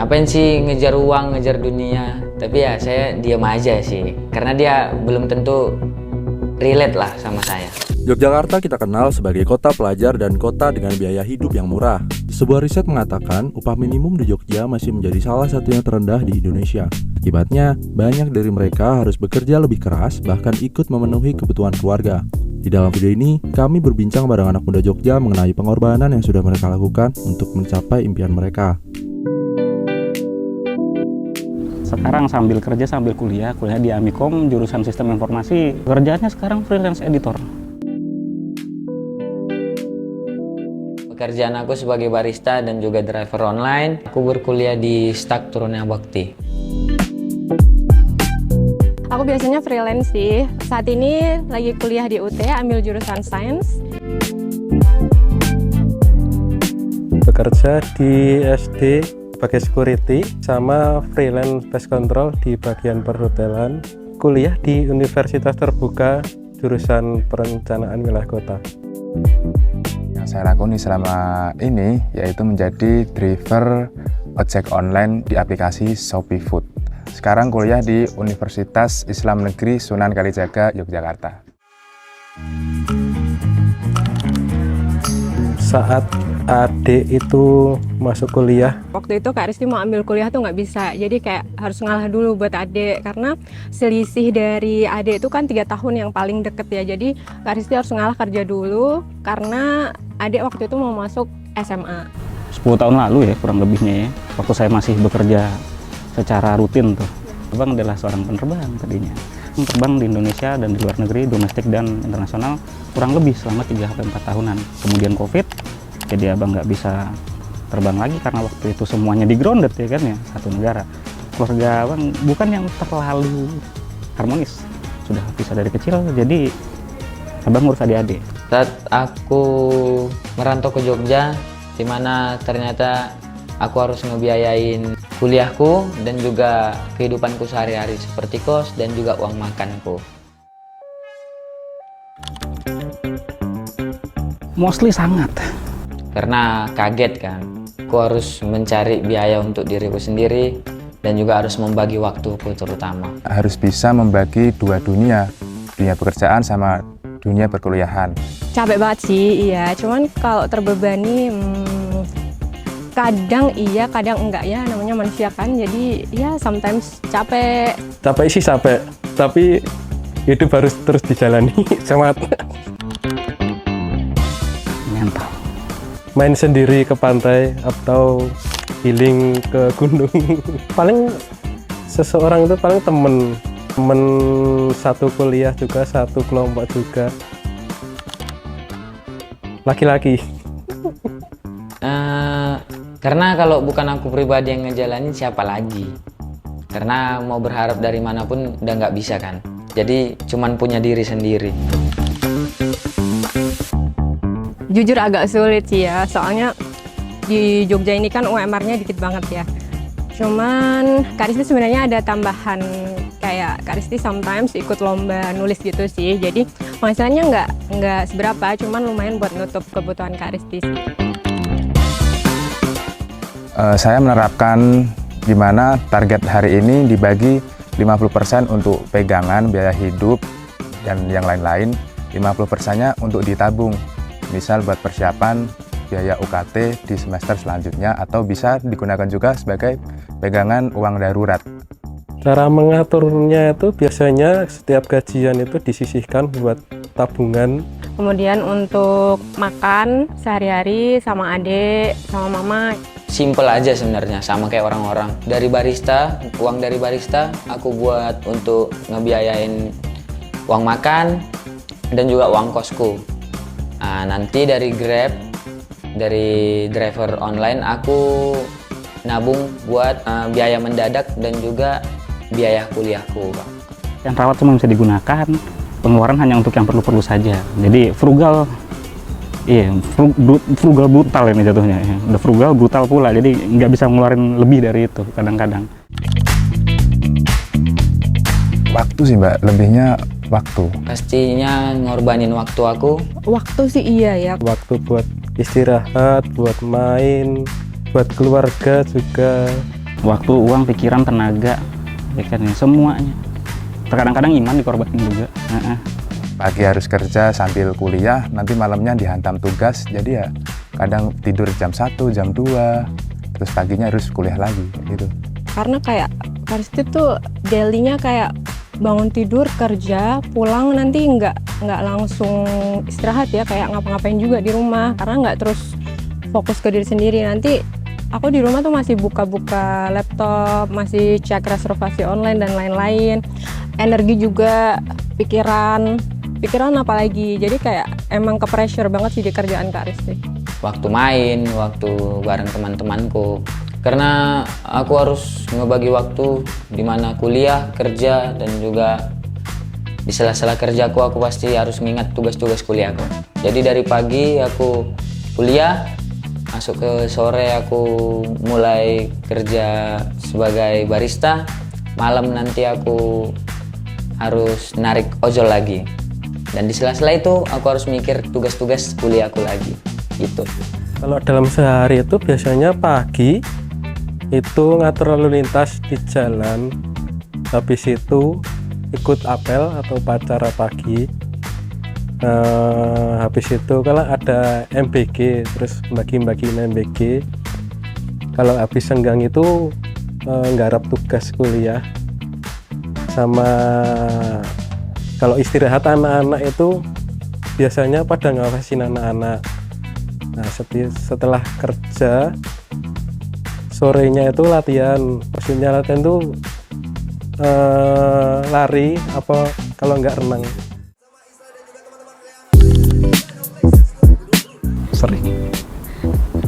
ngapain sih ngejar uang, ngejar dunia. Tapi ya saya diam aja sih, karena dia belum tentu relate lah sama saya. Yogyakarta kita kenal sebagai kota pelajar dan kota dengan biaya hidup yang murah. Sebuah riset mengatakan upah minimum di Jogja masih menjadi salah satu yang terendah di Indonesia. Akibatnya, banyak dari mereka harus bekerja lebih keras, bahkan ikut memenuhi kebutuhan keluarga. Di dalam video ini, kami berbincang bareng anak muda Jogja mengenai pengorbanan yang sudah mereka lakukan untuk mencapai impian mereka. Sekarang sambil kerja sambil kuliah di Amikom, jurusan Sistem Informasi. Kerjaannya sekarang freelance editor. Pekerjaan aku sebagai barista dan juga driver online. Aku berkuliah di Stak Turuna Bakti. Aku biasanya freelance sih. Saat ini lagi kuliah di UT, ambil jurusan Sains. Bekerja di SD sebagai security sama freelance pest control di bagian perhotelan. Kuliah di Universitas Terbuka jurusan Perencanaan Wilayah Kota. Yang saya lakoni selama ini yaitu menjadi driver ojek online di aplikasi Shopee Food. Sekarang kuliah di Universitas Islam Negeri Sunan Kalijaga, Yogyakarta. Saat adik itu masuk kuliah, Waktu itu Kak Risti mau ambil kuliah tuh nggak bisa, jadi kayak harus ngalah dulu buat adik karena selisih dari adik itu kan 3 tahun yang paling deket ya. Jadi Kak Risti harus ngalah kerja dulu karena adik waktu itu mau masuk SMA. 10 tahun lalu ya kurang lebihnya ya, waktu saya masih bekerja secara rutin tuh. Abang adalah seorang penerbang tadinya. Terbang di Indonesia dan di luar negeri, domestik dan internasional kurang lebih selama 3-4 tahunan. Kemudian COVID, jadi abang nggak bisa terbang lagi karena waktu itu semuanya di grounded ya kan ya, satu negara. Keluarga abang bukan yang terlalu harmonis, sudah pisah dari kecil, jadi abang ngurus adik-adik. Saat aku merantau ke Jogja, di mana ternyata aku harus ngebiayain kuliahku dan juga kehidupanku sehari-hari seperti kos dan juga uang makanku. Mostly sangat. Karena kaget kan, aku harus mencari biaya untuk diriku sendiri dan juga harus membagi waktuku terutama. Harus bisa membagi dua dunia pekerjaan sama dunia perkuliahan. Capek banget sih, iya. Cuman kalau terbebani, kadang iya, kadang enggak ya. Namanya manusia kan, jadi ya sometimes capek. capek sih capek, tapi hidup harus terus dijalani. Semangat. Mental. Main sendiri ke pantai atau healing ke gunung. Paling seseorang itu paling temen satu kuliah juga, satu kelompok juga. Laki-laki. Karena kalau bukan aku pribadi yang ngejalanin, siapa lagi? Karena mau berharap dari manapun udah nggak bisa kan. Jadi cuman punya diri sendiri. Jujur agak sulit sih ya, soalnya di Jogja ini kan UMR-nya dikit banget ya. Cuman Kak Risti sebenarnya ada tambahan, kayak Kak Risti sometimes ikut lomba nulis gitu sih. Jadi penghasilannya nggak seberapa, cuman lumayan buat nutup kebutuhan Kak Risti sih. Saya menerapkan di mana target hari ini dibagi 50% untuk pegangan biaya hidup dan yang lain-lain, 50%-nya untuk ditabung. Misal buat persiapan biaya UKT di semester selanjutnya atau bisa digunakan juga sebagai pegangan uang darurat. Cara mengaturnya itu biasanya setiap gajian itu disisihkan buat tabungan. Kemudian untuk makan sehari-hari sama adik, sama mama. Simple aja sebenarnya, sama kayak orang-orang. Dari barista, uang dari barista aku buat untuk ngebiayain uang makan dan juga uang kosku. Nanti dari Grab, dari driver online aku nabung buat biaya mendadak dan juga biaya kuliahku, Pak. Yang rawat cuma bisa digunakan, pengeluaran hanya untuk yang perlu-perlu saja. Jadi frugal, frugal brutal ini jatuhnya. Udah frugal brutal pula, jadi nggak bisa ngeluarin lebih dari itu kadang-kadang. Waktu sih Mbak, lebihnya waktu. Pastinya ngorbanin waktu aku. Waktu sih iya ya. Waktu buat istirahat, buat main, buat keluarga juga. waktu, uang, pikiran, tenaga, ya kan, semuanya. Terkadang-kadang iman dikorbanin juga. Pagi harus kerja sambil kuliah, nanti malamnya dihantam tugas, jadi ya kadang tidur jam 1, jam 2, terus paginya harus kuliah lagi gitu. Karena kayak Karisti tuh daily-nya kayak bangun tidur, kerja, pulang nanti nggak langsung istirahat ya, kayak ngapa-ngapain juga di rumah, karena nggak terus fokus ke diri sendiri. Nanti aku di rumah tuh masih buka-buka laptop, masih cek reservasi online dan lain-lain. Energi juga, pikiran apalagi. Jadi kayak emang ke pressure banget sih di kerjaan Kak Risti. Waktu main, waktu bareng teman-temanku. Karena aku harus ngebagi waktu di mana kuliah, kerja, dan juga di sela-sela kerjaku aku pasti harus mengingat tugas-tugas kuliahku. Jadi dari pagi aku kuliah, masuk ke sore aku mulai kerja sebagai barista, malam nanti aku harus narik ojol lagi. Dan di sela-sela itu aku harus mikir tugas-tugas kuliahku lagi, gitu. Kalau dalam sehari itu biasanya pagi itu ngatur lalu lintas di jalan, habis itu ikut apel atau upacara pagi, habis itu kalau ada MBG terus bagi-bagiin MBG. Kalau habis senggang itu nggarap tugas kuliah, sama kalau istirahat anak-anak itu biasanya pada ngawasin anak-anak. Nah, setelah kerja sorenya itu latihan, maksudnya latihan itu lari apa kalau nggak renang. Sering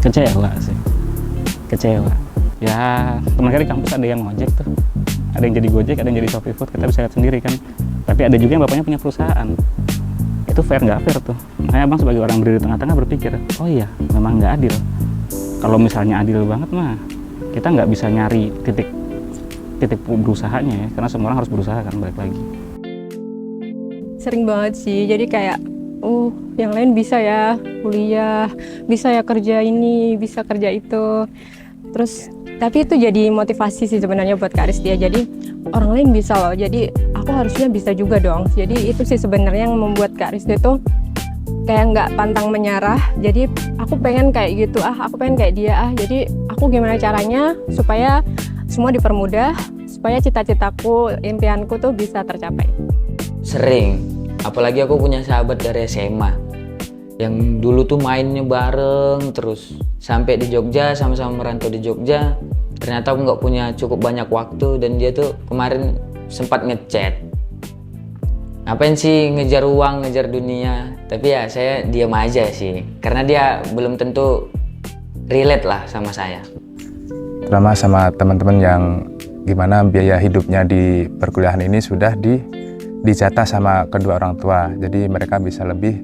kecewa sih, kecewa ya. Teman di kampus ada yang ngojek tuh, ada yang jadi gojek, ada yang jadi shopee food, kita bisa lihat sendiri kan. Tapi ada juga yang bapaknya punya perusahaan. Itu fair nggak fair tuh. Makanya abang sebagai orang berdiri di tengah-tengah berpikir, oh iya memang nggak adil. Kalau misalnya adil banget mah kita nggak bisa nyari titik berusahanya ya, karena semua orang harus berusaha kan, balik lagi. Sering banget sih, jadi kayak yang lain bisa ya kuliah, bisa ya kerja ini, bisa kerja itu. Terus tapi itu jadi motivasi sih sebenarnya buat Kak Risti ya. Jadi orang lain bisa loh, jadi aku harusnya bisa juga dong. Jadi itu sih sebenarnya yang membuat Kak Risti tuh kayak nggak pantang menyerah. Jadi aku pengen kayak gitu, aku pengen kayak dia, jadi aku gimana caranya supaya semua dipermudah, supaya cita-citaku, impianku tuh bisa tercapai. Sering, apalagi aku punya sahabat dari SMA yang dulu tuh mainnya bareng terus sampai di Jogja, sama-sama merantau di Jogja. Ternyata aku nggak punya cukup banyak waktu, dan dia tuh kemarin sempat ngechat, ngapain sih ngejar uang, ngejar dunia. Tapi ya saya diam aja sih, karena dia belum tentu relate lah sama saya. Terutama sama teman-teman yang gimana biaya hidupnya di perkuliahan ini sudah dijatah sama kedua orang tua. Jadi mereka bisa lebih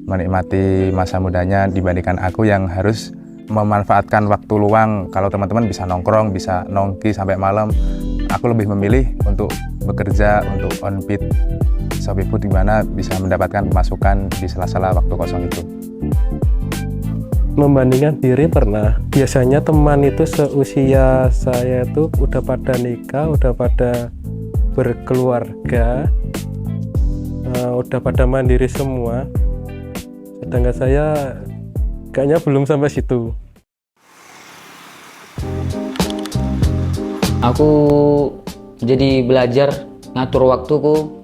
menikmati masa mudanya dibandingkan aku yang harus memanfaatkan waktu luang. Kalau teman-teman bisa nongkrong, bisa nongki sampai malam, aku lebih memilih untuk bekerja, untuk on-beat shopee food, dimana bisa mendapatkan pemasukan di sela-sela waktu kosong itu. Membandingkan diri pernah. Biasanya teman itu seusia saya itu udah pada nikah, udah pada berkeluarga, udah pada mandiri semua. Sedangkan saya kayaknya belum sampai situ. Aku jadi belajar ngatur waktuku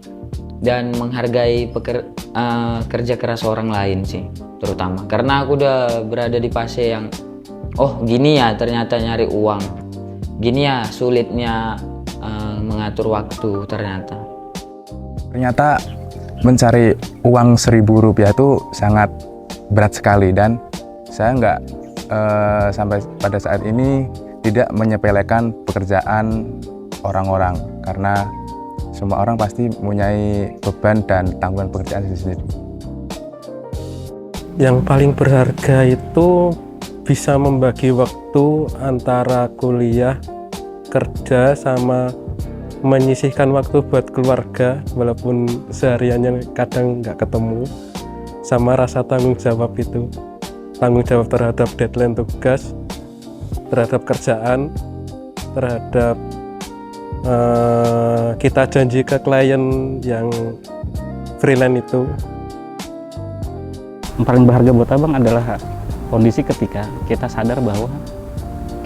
dan menghargai kerja keras orang lain sih, terutama karena aku udah berada di fase yang gini ya ternyata nyari uang, gini ya sulitnya mengatur waktu. Ternyata mencari uang Rp1.000 itu sangat berat sekali, dan saya nggak sampai pada saat ini tidak menyepelekan pekerjaan orang-orang, karena semua orang pasti mempunyai beban dan tanggungan pekerjaan sendiri. Yang paling berharga itu bisa membagi waktu antara kuliah, kerja, sama menyisihkan waktu buat keluarga, walaupun sehariannya kadang nggak ketemu, sama rasa tanggung jawab itu. Tanggung jawab terhadap deadline tugas, terhadap kerjaan, terhadap kita janji ke klien yang freelance itu. Yang paling berharga buat abang adalah kondisi ketika kita sadar bahwa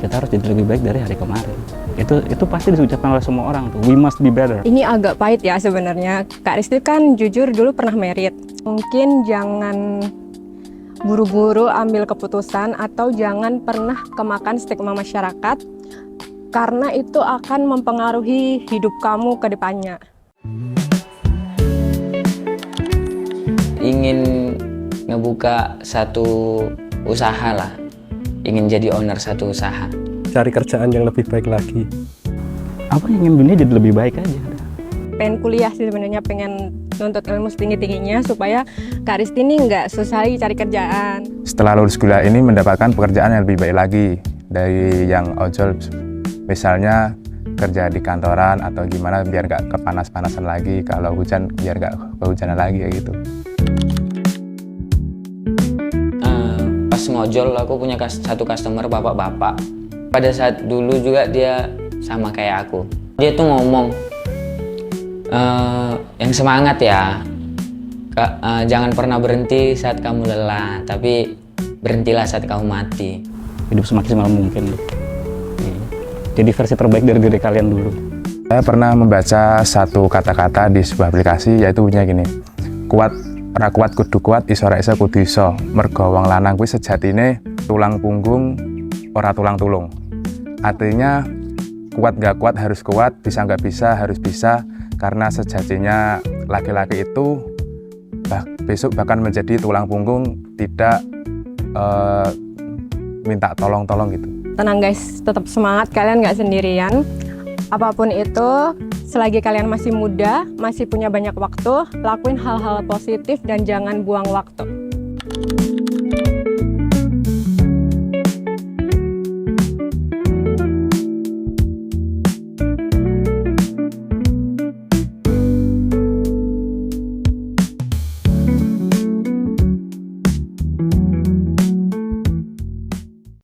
kita harus jadi lebih baik dari hari kemarin. Itu pasti diucapkan oleh semua orang tuh. We must be better. Ini agak pahit ya sebenarnya. Kak Risti kan jujur dulu pernah merit. Mungkin jangan buru-buru ambil keputusan atau jangan pernah kemakan stigma masyarakat karena itu akan mempengaruhi hidup kamu ke depannya. Ingin ngebuka satu usaha lah, ingin jadi owner satu usaha. Cari kerjaan yang lebih baik lagi. Abang ingin dunia jadi lebih baik aja. Pengen kuliah sih sebenarnya, pengen nuntut ilmu setinggi-tingginya supaya Kak Risti ini nggak susah lagi cari kerjaan. Setelah lulus kuliah ini mendapatkan pekerjaan yang lebih baik lagi dari yang ojol, misalnya kerja di kantoran atau gimana biar nggak kepanas-panasan lagi, kalau hujan biar nggak kehujanan lagi kayak gitu. Pas ngojol aku punya satu customer bapak-bapak. Pada saat dulu juga dia sama kayak aku. Dia tuh ngomong, yang semangat ya, jangan pernah berhenti saat kamu lelah, tapi berhentilah saat kamu mati. Hidup semaksimal mungkin. Jadi versi terbaik dari diri kalian dulu. Saya pernah membaca satu kata-kata di sebuah aplikasi, yaitu bunyinya gini, ora kuat kudu kuat, iso ora iso kudu iso. Mergo wong lanang kuwi sejatine tulang punggung ora tulang tulung. Artinya kuat gak kuat harus kuat, bisa gak bisa harus bisa, karena sejatinya laki-laki itu besok bahkan menjadi tulang punggung, tidak minta tolong-tolong gitu. Tenang guys, tetap semangat, kalian nggak sendirian. Apapun itu, selagi kalian masih muda, masih punya banyak waktu, lakuin hal-hal positif dan jangan buang waktu.